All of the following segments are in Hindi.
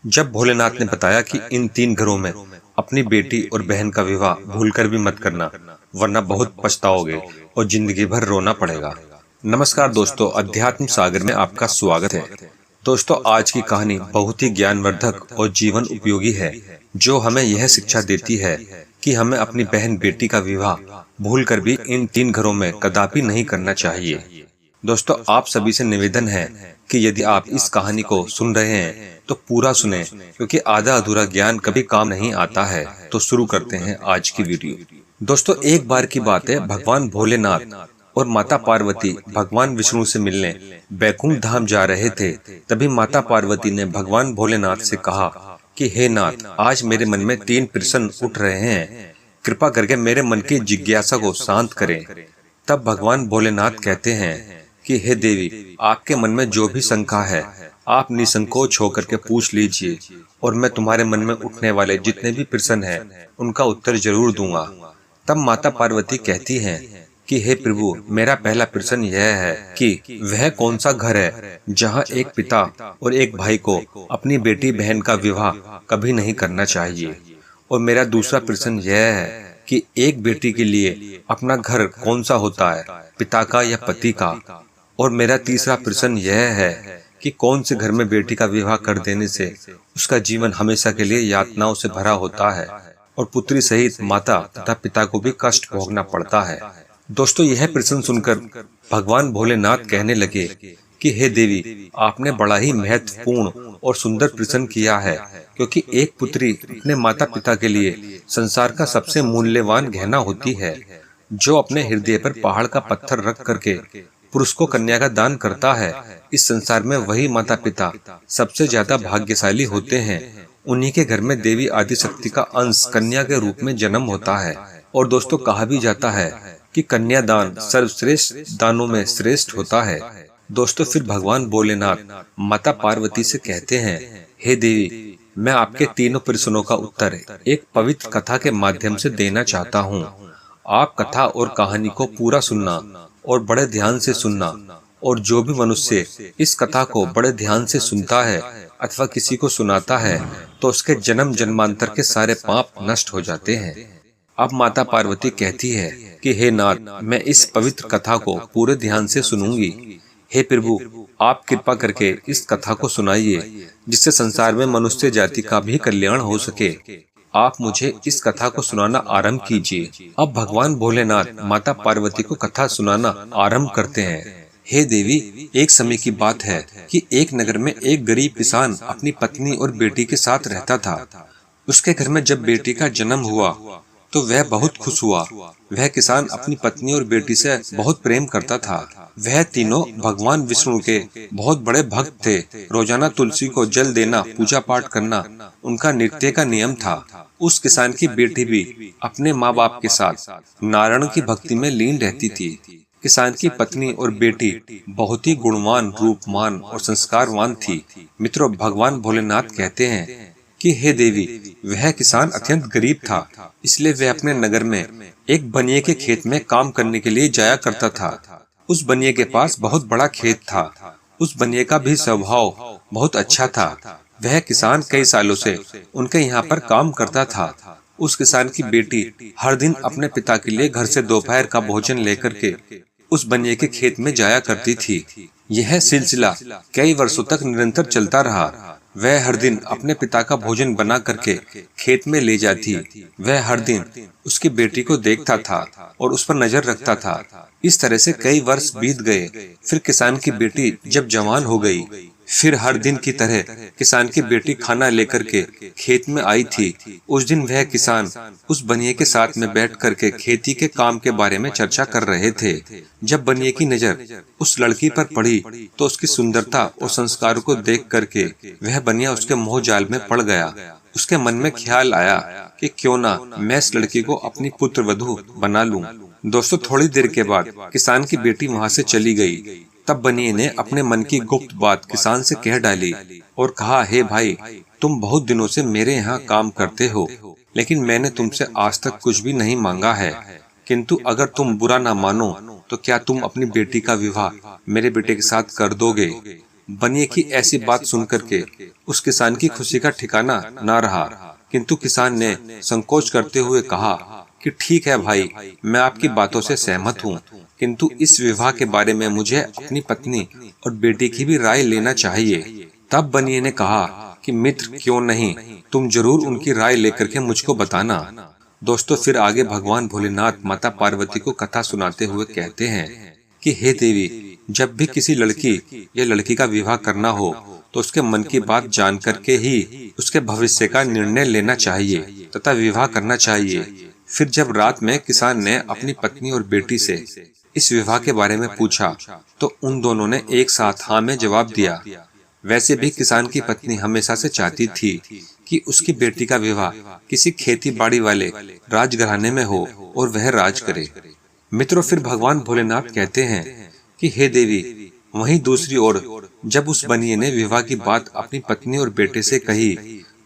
जब भोलेनाथ ने बताया कि इन 3 घरों में अपनी बेटी और बहन का विवाह भूलकर भी मत करना, वरना बहुत पछताओगे और जिंदगी भर रोना पड़ेगा। नमस्कार दोस्तों, अध्यात्म सागर में आपका स्वागत है। दोस्तों, आज की कहानी बहुत ही ज्ञानवर्धक और जीवन उपयोगी है, जो हमें यह शिक्षा देती है कि हमें अपनी बहन बेटी का विवाह भूलकर भी इन 3 घरों में कदापि नहीं करना चाहिए। दोस्तों, आप सभी से निवेदन है कि यदि आप इस कहानी को सुन रहे हैं तो पूरा सुने, क्योंकि आधा अधूरा ज्ञान कभी काम नहीं आता है। तो शुरू करते हैं आज की वीडियो। दोस्तों, एक बार की बात है, भगवान भोलेनाथ और माता पार्वती भगवान विष्णु से मिलने बैकुंठ धाम जा रहे थे। तभी माता पार्वती ने भगवान भोलेनाथ से कहा कि हे नाथ, आज मेरे मन में 3 प्रश्न उठ रहे हैं, कृपा करके मेरे मन की जिज्ञासा को शांत करें। तब भगवान भोलेनाथ कहते हैं कि हे देवी, आपके मन में जो भी शंका है आप निसंकोच होकर के पूछ लीजिए, और मैं तुम्हारे मन में उठने वाले जितने भी प्रश्न हैं उनका उत्तर जरूर दूंगा। तब माता पार्वती कहती हैं कि हे प्रभु, मेरा पहला प्रश्न यह है कि वह कौन सा घर है जहां एक पिता और एक भाई को अपनी बेटी बहन का विवाह कभी नहीं करना चाहिए। और मेरा दूसरा प्रश्न यह है कि एक बेटी के लिए अपना घर कौन सा होता है, पिता का या पति का। और मेरा तीसरा प्रश्न यह है कि कौन से घर में बेटी का विवाह कर देने से उसका जीवन हमेशा के लिए यातनाओं से भरा होता है और पुत्री सहित माता तथा पिता को भी कष्ट भोगना पड़ता है। दोस्तों, यह प्रश्न सुनकर भगवान भोलेनाथ कहने लगे कि हे देवी, आपने बड़ा ही महत्वपूर्ण और सुंदर प्रश्न किया है, क्योंकि एक पुत्री अपने माता पिता के लिए संसार का सबसे मूल्यवान गहना होती है। जो अपने हृदय पर पहाड़ का पत्थर रख करके पुरुष को कन्या का दान करता है, इस संसार में वही माता पिता सबसे ज्यादा भाग्यशाली होते हैं। उन्हीं के घर में देवी आदिशक्ति का अंश कन्या के रूप में जन्म होता है। और दोस्तों, कहा भी जाता है कि कन्या दान सर्वश्रेष्ठ दानों में श्रेष्ठ होता है। दोस्तों, फिर भगवान भोलेनाथ माता पार्वती से कहते हैं, हे देवी, मैं आपके तीनों प्रश्नों का उत्तर एक पवित्र कथा के माध्यम से देना चाहता हूँ। आप कथा और कहानी को पूरा सुनना और बड़े ध्यान से सुनना, और जो भी मनुष्य इस कथा को बड़े ध्यान से सुनता है अथवा किसी को सुनाता है तो उसके जन्म जन्मांतर के सारे पाप नष्ट हो जाते हैं। अब माता पार्वती कहती है कि हे नाथ, मैं इस पवित्र कथा को पूरे ध्यान से सुनूंगी। हे प्रभु, आप कृपा करके इस कथा को सुनाइए, जिससे संसार में मनुष्य जाति का भी कल्याण हो सके। आप मुझे इस कथा को सुनाना आरंभ कीजिए। अब भगवान भोलेनाथ माता पार्वती को कथा सुनाना आरंभ करते हैं। हे देवी, एक समय की बात है कि एक नगर में एक गरीब किसान अपनी पत्नी और बेटी के साथ रहता था। उसके घर में जब बेटी का जन्म हुआ तो वह बहुत खुश हुआ। वह किसान अपनी पत्नी और बेटी से बहुत प्रेम करता था। वह तीनों भगवान विष्णु के बहुत बड़े भक्त थे। रोजाना तुलसी को जल देना, पूजा पाठ करना उनका नित्य का नियम था। उस किसान की बेटी भी अपने माँ बाप के साथ नारायण की भक्ति में लीन रहती थी। किसान की पत्नी और बेटी बहुत ही गुणवान, रूपवान और संस्कारवान थी। मित्रों, भगवान भोलेनाथ कहते हैं कि हे देवी, वह किसान अत्यंत गरीब था, इसलिए वह अपने नगर में एक बनिए के खेत में काम करने के लिए जाया करता था। उस बनिए के पास बहुत बड़ा खेत था। उस बनिए का भी स्वभाव बहुत अच्छा था। वह किसान कई सालों से उनके यहाँ पर काम करता था। उस किसान की बेटी हर दिन अपने पिता के लिए घर से दोपहर का भोजन लेकर के उस बनिए के खेत में जाया करती थी। यह सिलसिला कई वर्षों तक निरंतर चलता रहा। वह हर दिन अपने पिता का भोजन बना करके खेत में ले जाती। वह हर दिन उसकी बेटी को देखता था और उस पर नजर रखता था। इस तरह से कई वर्ष बीत गए। फिर किसान की बेटी जब जवान हो गई, फिर हर दिन की तरह किसान की बेटी खाना लेकर के खेत में आई थी। उस दिन वह किसान उस बनिए के साथ में बैठ करके खेती के काम के बारे में चर्चा कर रहे थे। जब बनिए की नजर उस लड़की पर पड़ी तो उसकी सुंदरता और संस्कार को देख करके वह बनिया उसके मोह जाल में पड़ गया। उसके मन में ख्याल आया कि क्यों ना मैं इस लड़की को अपनी पुत्र वधू बना लूं। दोस्तों, थोड़ी देर के बाद किसान की बेटी वहां से चली गई। तब बनिए ने अपने मन की गुप्त बात किसान से कह डाली और कहा, हे भाई, तुम बहुत दिनों से मेरे यहाँ काम करते हो, लेकिन मैंने तुमसे आज तक कुछ भी नहीं मांगा है। किंतु अगर तुम बुरा ना मानो तो क्या तुम अपनी बेटी का विवाह मेरे बेटे के साथ कर दोगे? बनिए की ऐसी बात सुनकर के उस किसान की खुशी का ठिकाना ना रहा, किंतु किसान ने संकोच करते हुए कहा कि ठीक है भाई, मैं आपकी बातों से सहमत हूँ, किंतु इस विवाह के बारे में मुझे अपनी पत्नी और बेटी की भी राय लेना चाहिए। तब बनिए ने कहा कि मित्र क्यों नहीं, तुम जरूर उनकी राय लेकर के मुझको बताना। दोस्तों, फिर आगे भगवान भोलेनाथ माता पार्वती को कथा सुनाते हुए कहते हैं कि हे देवी, जब भी किसी लड़की या लड़की का विवाह करना हो तो उसके मन की बात जान करके ही उसके भविष्य का निर्णय लेना चाहिए तथा विवाह करना चाहिए। फिर जब रात में किसान ने अपनी पत्नी और बेटी से इस विवाह के बारे में पूछा तो उन दोनों ने एक साथ हाँ में जवाब दिया। वैसे भी किसान की पत्नी हमेशा से चाहती थी कि उसकी बेटी का विवाह किसी खेती बाड़ी वाले राजघराने में हो और वह राज करे। मित्रों, फिर भगवान भोलेनाथ कहते हैं कि हे देवी, वहीं दूसरी ओर जब उस बनिए ने विवाह की बात अपनी पत्नी और बेटे से कही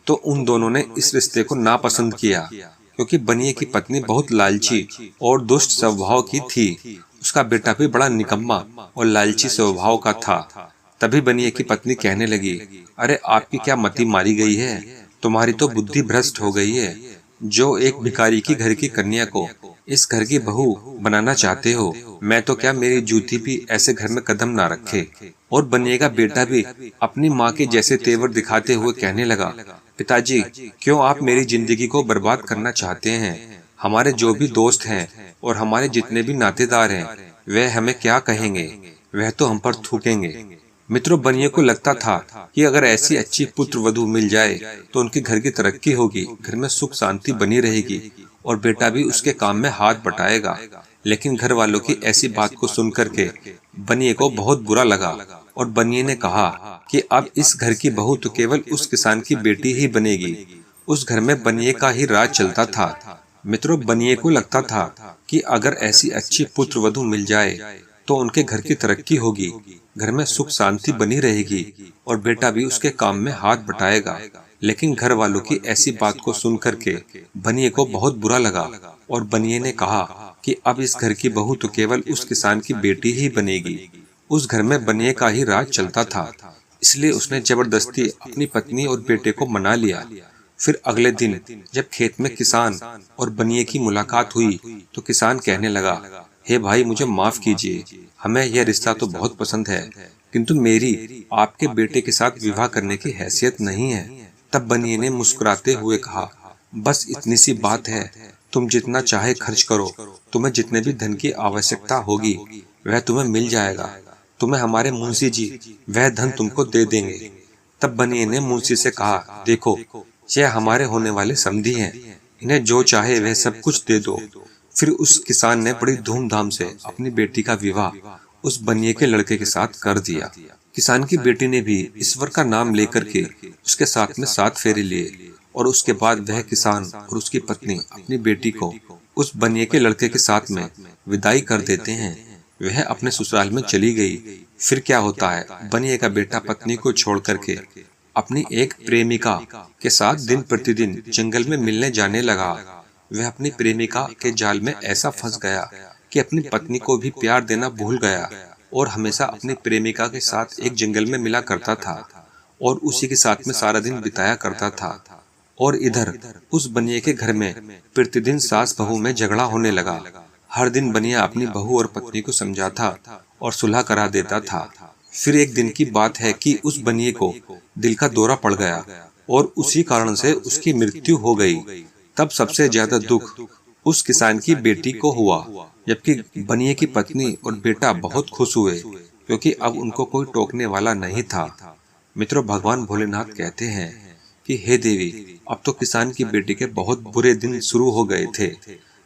तो उन दोनों ने इस रिश्ते को नापसंद किया, क्योंकि बनिए की पत्नी बहुत लालची और दुष्ट स्वभाव की थी। उसका बेटा भी बड़ा निकम्मा और लालची स्वभाव का था। तभी बनिए की पत्नी कहने लगी, अरे आपकी क्या मति मारी गई है, तुम्हारी तो बुद्धि भ्रष्ट हो गई है। जो एक भिखारी की घर की कन्या को इस घर की बहू बनाना चाहते हो, मैं तो क्या मेरी जूती भी ऐसे घर में कदम ना रखे। और बनिए का बेटा भी अपनी माँ के जैसे तेवर दिखाते हुए कहने लगा, पिताजी, क्यों आप मेरी जिंदगी को बर्बाद करना चाहते हैं? हमारे जो भी दोस्त हैं और हमारे जितने भी नातेदार हैं, वह हमें क्या कहेंगे? वह तो हम पर थूकेंगे। मित्रों, बनिए को लगता था कि अगर ऐसी अच्छी पुत्र वधू मिल जाए तो उनके घर की तरक्की होगी, घर में सुख शांति बनी रहेगी और बेटा भी उसके काम में हाथ बटाएगा। लेकिन घर वालों की ऐसी बात को सुनकर के बनिए को बहुत बुरा लगा और बनिए ने कहा कि अब इस घर की बहू तो केवल उस किसान की बेटी ही बनेगी। उस घर में बनिए का ही राज चलता था। मित्रों, बनिए को लगता था कि अगर ऐसी अच्छी पुत्र वधू मिल जाए तो उनके घर की तरक्की होगी, घर में सुख शांति बनी रहेगी और बेटा भी उसके काम में हाथ बटाएगा। लेकिन घर वालों की ऐसी बात को सुन करके बनिए को बहुत बुरा लगा और बनिए ने कहा कि अब इस घर की बहू तो केवल उस किसान की बेटी ही बनेगी। उस घर में बनिए का ही राज चलता था, इसलिए उसने जबरदस्ती अपनी पत्नी और बेटे को मना लिया। फिर अगले दिन जब खेत में किसान और बनिए की मुलाकात हुई तो किसान कहने लगा, हे भाई, मुझे माफ कीजिए, हमें यह रिश्ता तो बहुत पसंद है, किंतु मेरी आपके बेटे के साथ विवाह करने की हैसियत नहीं है। तब बनिए ने मुस्कुराते हुए कहा, बस इतनी सी बात है, तुम जितना चाहे खर्च करो, तुम्हें जितने भी धन की आवश्यकता होगी वह तुम्हें मिल जाएगा। तुम्हें हमारे मुंशी जी वह धन तुमको दे देंगे। तब बनिए ने मुंशी से कहा, देखो, यह हमारे होने वाले समधी हैं, इन्हें जो चाहे वह सब कुछ दे दो। फिर उस किसान ने बड़ी धूमधाम से अपनी बेटी का विवाह उस बनिए के लड़के के साथ कर दिया। किसान की बेटी ने भी ईश्वर का नाम लेकर के उसके साथ में 7 फेरे लिए और उसके बाद वह किसान और उसकी पत्नी अपनी बेटी को उस बनिए के लड़के के साथ में विदाई कर देते हैं। वह अपने ससुराल में चली गई। फिर क्या होता है, बनिए का बेटा पत्नी को छोड़ करके अपनी एक प्रेमिका के साथ दिन प्रतिदिन जंगल में मिलने जाने लगा। वह अपनी प्रेमिका के जाल में ऐसा फंस गया कि अपनी पत्नी को भी प्यार देना भूल गया और हमेशा अपनी प्रेमिका के साथ एक जंगल में मिला करता था और उसी के साथ में सारा दिन बिताया करता था। और इधर उस बनिए के घर में प्रतिदिन सास बहू में झगड़ा होने लगा। हर दिन बनिया अपनी बहू और पत्नी को समझाता और सुलह करा देता था। फिर एक दिन की बात है कि उस बनिए को दिल का दौरा पड़ गया और उसी कारण से उसकी मृत्यु हो गई। तब सबसे ज्यादा दुख उस किसान की बेटी को हुआ, जबकि बनिए की पत्नी और बेटा बहुत खुश हुए क्योंकि अब उनको कोई टोकने वाला नहीं था। मित्रों, भगवान भोलेनाथ कहते हैं कि हे देवी, अब तो किसान की बेटी के बहुत बुरे दिन शुरू हो गए थे।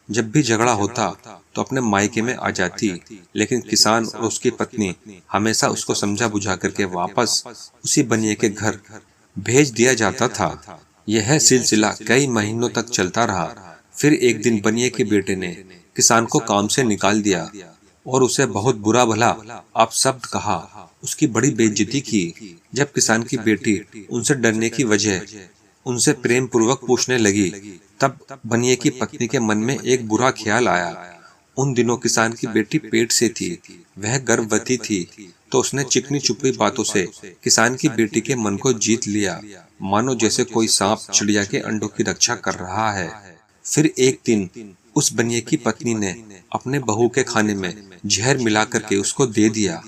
जब भी झगड़ा होता तो अपने मायके में आ जाती, लेकिन किसान और उसकी पत्नी हमेशा उसको समझा बुझा करके वापस उसी बनिए के घर भेज दिया जाता था। यह सिलसिला कई महीनों तक चलता रहा। फिर एक दिन बनिए के बेटे ने किसान को काम से निकाल दिया और उसे बहुत बुरा भला अपशब्द कहा, उसकी बड़ी बेइज्जती की। जब किसान की बेटी उनसे डरने की वजह उनसे प्रेम पूर्वक पूछने लगी, तब बनिए की पत्नी के मन में एक बुरा ख्याल आया। उन दिनों किसान की बेटी पेट से थी, वह गर्भवती थी। तो उसने चिकनी चुपड़ी बातों से किसान की बेटी के मन को जीत लिया, मानो जैसे कोई सांप चिड़िया के अंडों की रक्षा कर रहा है। फिर एक दिन उस बनिए की पत्नी ने अपने बहू के खाने में जहर मिला करके उसको दे दिया।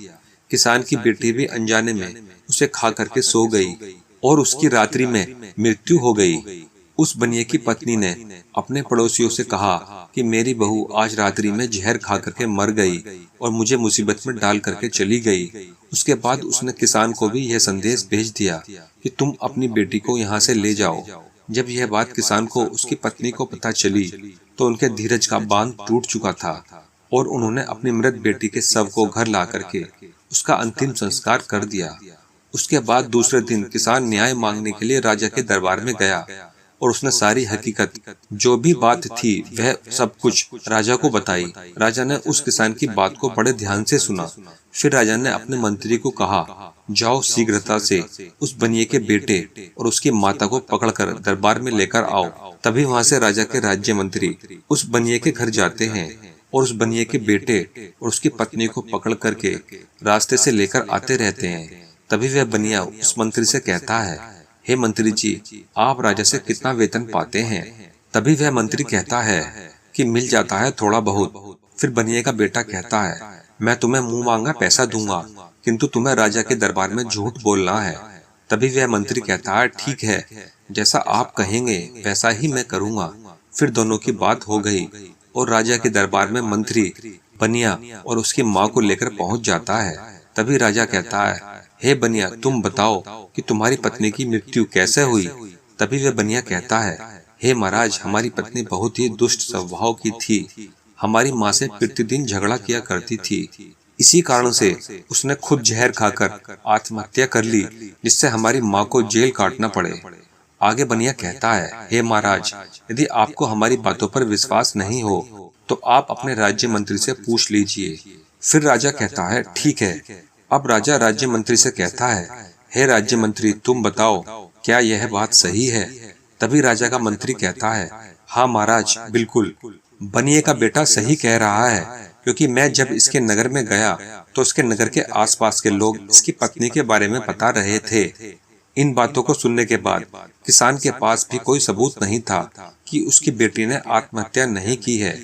किसान की बेटी भी अनजाने में उसे खा करके सो गई और उसकी रात्रि में मृत्यु हो गई। उस बनिए की पत्नी ने अपने पड़ोसियों से कहा कि मेरी बहू आज रात्रि में जहर खा करके मर गई और मुझे मुसीबत में डाल करके चली गई। उसके बाद उसने किसान को भी यह संदेश भेज दिया कि तुम अपनी बेटी को यहाँ से ले जाओ। जब यह बात किसान को उसकी पत्नी को पता चली तो उनके धीरज का बांध टूट चुका था और उन्होंने अपनी मृत बेटी के शव को घर ला करके उसका अंतिम संस्कार कर दिया। उसके बाद दूसरे दिन किसान न्याय मांगने के लिए राजा के दरबार में गया और उसने सारी हकीकत, जो भी बात थी वह सब कुछ राजा को बताई। राजा ने उस किसान की बात को बड़े ध्यान से सुना। फिर राजा ने अपने मंत्री को कहा, जाओ शीघ्रता से उस बनिए के बेटे और उसकी माता को पकड़कर दरबार में लेकर आओ। तभी वहां से राजा के राज्य मंत्री उस बनिए के घर जाते हैं और उस बनिए के बेटे और उसकी पत्नी को पकड़ करके रास्ते से लेकर आते रहते हैं। तभी वह बनिया उस मंत्री से कहता है, हे मंत्री जी, आप राजा से कितना वेतन पाते हैं? तभी वह मंत्री कहता है कि मिल जाता है थोड़ा बहुत। फिर बनिए का बेटा कहता है, मैं तुम्हें मुंह मांगा पैसा दूंगा, किंतु तुम्हें राजा के दरबार में झूठ बोलना है। तभी वह मंत्री कहता है, ठीक है, जैसा आप कहेंगे वैसा ही मैं करूंगा। फिर दोनों की बात हो गई और राजा के दरबार में मंत्री बनिया और उसकी माँ को लेकर पहुंच जाता है। तभी राजा कहता है, हे बनिया, तुम बताओ कि तुम्हारी पत्नी की मृत्यु कैसे हुई? तभी वह बनिया कहता है, हे महाराज, हमारी पत्नी बहुत ही दुष्ट स्वभाव की थी। हमारी माँ से प्रतिदिन झगड़ा किया करती थी। इसी कारण से उसने खुद जहर खाकर आत्महत्या कर ली, जिससे हमारी माँ को जेल काटना पड़े। आगे बनिया कहता है, हे महाराज, यदि आपको हमारी बातों पर विश्वास नहीं हो तो आप अपने राज्य मंत्री से पूछ लीजिए। फिर राजा कहता है, ठीक है। अब राजा राज्य मंत्री से कहता है, हे राज्य मंत्री, तुम बताओ क्या यह बात सही है? तभी राजा का मंत्री कहता है, हाँ महाराज, बिल्कुल, बनिए का बेटा सही कह रहा है, क्योंकि मैं जब इसके नगर में गया तो उसके नगर के आसपास के लोग इसकी पत्नी के बारे में बता रहे थे। इन बातों को सुनने के बाद किसान के पास भी कोई सबूत नहीं था कि उसकी बेटी ने आत्महत्या नहीं की है।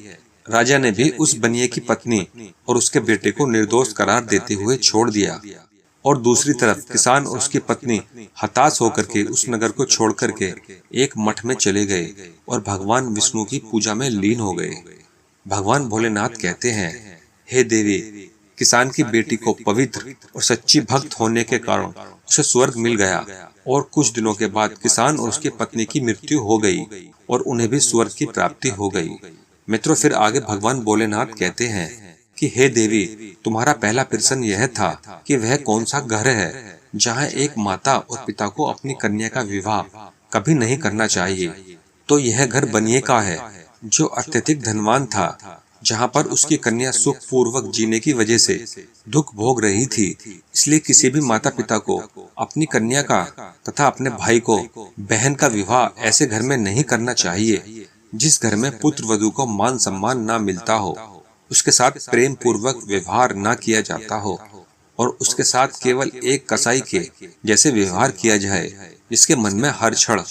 राजा ने भी उस बनिए की पत्नी और उसके बेटे को निर्दोष करार देते हुए छोड़ दिया और दूसरी तरफ किसान और उसकी पत्नी हताश होकर के उस नगर को छोड़ करके एक मठ में चले गए और भगवान विष्णु की पूजा में लीन हो गए। भगवान भोलेनाथ कहते हैं, हे देवी, किसान की बेटी को पवित्र और सच्ची भक्त होने के कारण उसे स्वर्ग मिल गया और कुछ दिनों के बाद किसान और उसकी पत्नी की मृत्यु हो गई और उन्हें भी स्वर्ग की प्राप्ति हो गई। मित्रों, फिर आगे भगवान भोलेनाथ कहते हैं कि हे देवी, तुम्हारा पहला प्रश्न यह था कि वह कौन सा घर है जहाँ एक माता और पिता को अपनी कन्या का विवाह कभी नहीं करना चाहिए। तो यह घर बनिए का है, जो अत्यधिक धनवान था, जहाँ पर उसकी कन्या सुख पूर्वक जीने की वजह से दुख भोग रही थी। इसलिए किसी भी माता पिता को अपनी कन्या का तथा अपने भाई को बहन का विवाह ऐसे घर में नहीं करना चाहिए जिस घर में पुत्र वधू को मान सम्मान ना मिलता हो, उसके साथ प्रेम पूर्वक व्यवहार ना किया जाता हो और उसके साथ केवल एक कसाई के जैसे व्यवहार किया जाए, जिसके मन में हर क्षण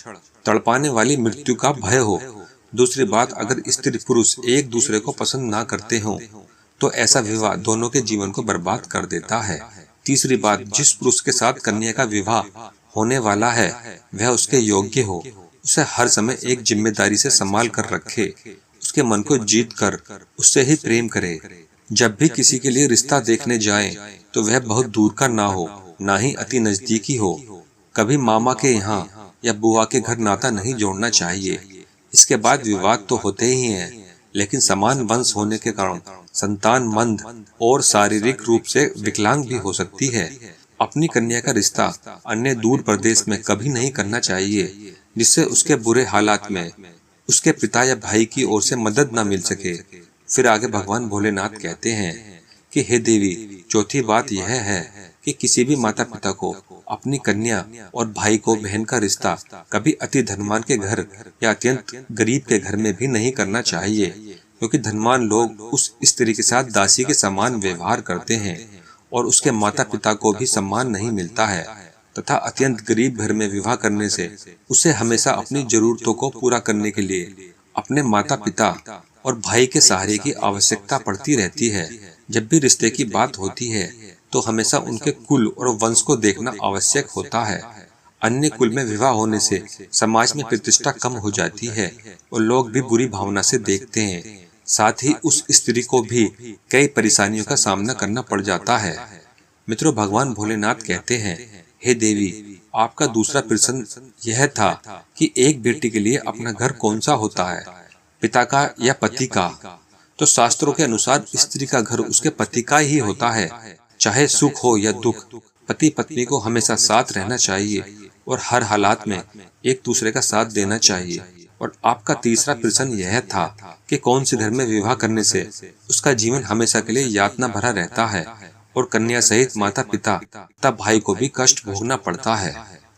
तड़पाने वाली मृत्यु का भय हो। दूसरी बात, अगर स्त्री पुरुष एक दूसरे को पसंद ना करते हो तो ऐसा विवाह दोनों के जीवन को बर्बाद कर देता है। तीसरी बात, जिस पुरुष के साथ कन्या का विवाह होने वाला है वह उसके योग्य हो, उसे हर समय एक जिम्मेदारी से संभाल कर रखे, उसके मन को जीत कर उससे ही प्रेम करे। जब भी किसी के लिए रिश्ता देखने जाएं तो वह बहुत दूर का ना हो, ना ही अति नजदीकी हो। कभी मामा के यहाँ या बुआ के घर नाता नहीं जोड़ना चाहिए। इसके बाद विवाद तो होते ही हैं, लेकिन समान वंश होने के कारण संतान मंद और शारीरिक रूप से विकलांग भी हो सकती है। अपनी कन्या का रिश्ता अन्य दूर प्रदेश में कभी नहीं करना चाहिए, जिससे उसके बुरे हालात में उसके पिता या भाई की ओर से मदद न मिल सके। फिर आगे भगवान भोलेनाथ कहते हैं कि हे देवी, चौथी बात यह है कि किसी भी माता पिता को अपनी कन्या और भाई को बहन का रिश्ता कभी अति धनवान के घर या अत्यंत गरीब के घर में भी नहीं करना चाहिए, क्योंकि धनवान लोग उस स्त्री के साथ दासी के समान व्यवहार करते हैं और उसके माता पिता को भी सम्मान नहीं मिलता है तथा अत्यंत गरीब घर में विवाह करने से उसे हमेशा अपनी जरूरतों को पूरा करने के लिए अपने माता पिता और भाई के सहारे की आवश्यकता पड़ती रहती है। जब भी रिश्ते की बात होती है तो हमेशा उनके कुल और वंश को देखना आवश्यक होता है। अन्य कुल में विवाह होने से समाज में प्रतिष्ठा कम हो जाती है और लोग भी बुरी भावना से देखते हैं। साथ ही उस स्त्री को भी कई परेशानियों का सामना करना पड़ जाता है। मित्रों, भगवान भोलेनाथ कहते हैं, हे देवी, आपका दूसरा प्रश्न यह था कि एक बेटी के लिए अपना घर कौन सा होता है, पिता का या पति का? तो शास्त्रों के अनुसार स्त्री का घर उसके पति का ही होता है। चाहे सुख हो या दुख, पति पत्नी को हमेशा साथ रहना चाहिए और हर हालात में एक दूसरे का साथ देना चाहिए। और आपका तीसरा प्रश्न यह था कि कौन से घर में विवाह करने से उसका जीवन हमेशा के लिए यातना भरा रहता है और कन्या सहित माता पिता तथा भाई को भी कष्ट भोगना पड़ता है।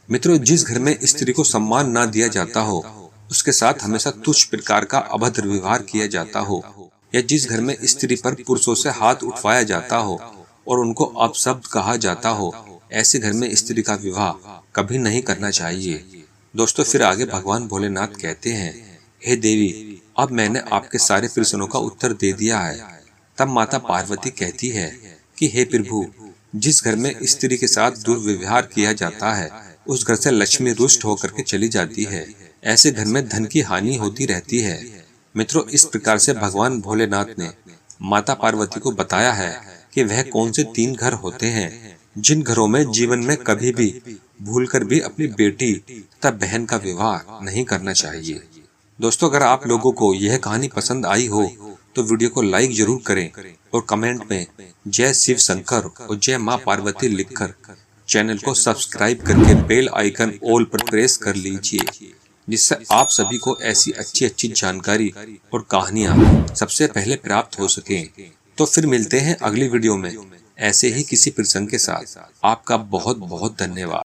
मित्रों, जिस घर में स्त्री को सम्मान न दिया जाता हो, उसके साथ हमेशा तुच्छ प्रकार का अभद्र व्यवहार किया जाता हो, या जिस घर में स्त्री पर पुरुषों से हाथ उठवाया जाता हो और उनको अपशब्द कहा जाता हो, ऐसे घर में स्त्री का विवाह कभी नहीं करना चाहिए। दोस्तों, फिर आगे भगवान भोलेनाथ कहते हैं, हे देवी, अब मैंने आपके सारे प्रश्नों का उत्तर दे दिया है। तब माता पार्वती कहती है कि हे प्रभु, जिस घर में स्त्री के साथ दुर्व्यवहार किया जाता है उस घर से लक्ष्मी रुष्ट होकर के चली जाती है। ऐसे घर में धन की हानि होती रहती है। मित्रों, इस प्रकार से भगवान भोलेनाथ ने माता पार्वती को बताया है कि वह कौन से 3 घर होते हैं जिन घरों में जीवन में कभी भी भूलकर भी अपनी बेटी तथा बहन का विवाह नहीं करना चाहिए। दोस्तों, अगर आप लोगों को यह कहानी पसंद आई हो तो वीडियो को लाइक जरूर करें और कमेंट में जय शिव शंकर और जय मां पार्वती लिखकर चैनल को सब्सक्राइब करके बेल आइकन ऑल पर प्रेस कर लीजिए, जिससे आप सभी को ऐसी अच्छी जानकारी और कहानियां सबसे पहले प्राप्त हो सकें। तो फिर मिलते हैं अगली वीडियो में ऐसे ही किसी प्रसंग के साथ। आपका बहुत बहुत धन्यवाद।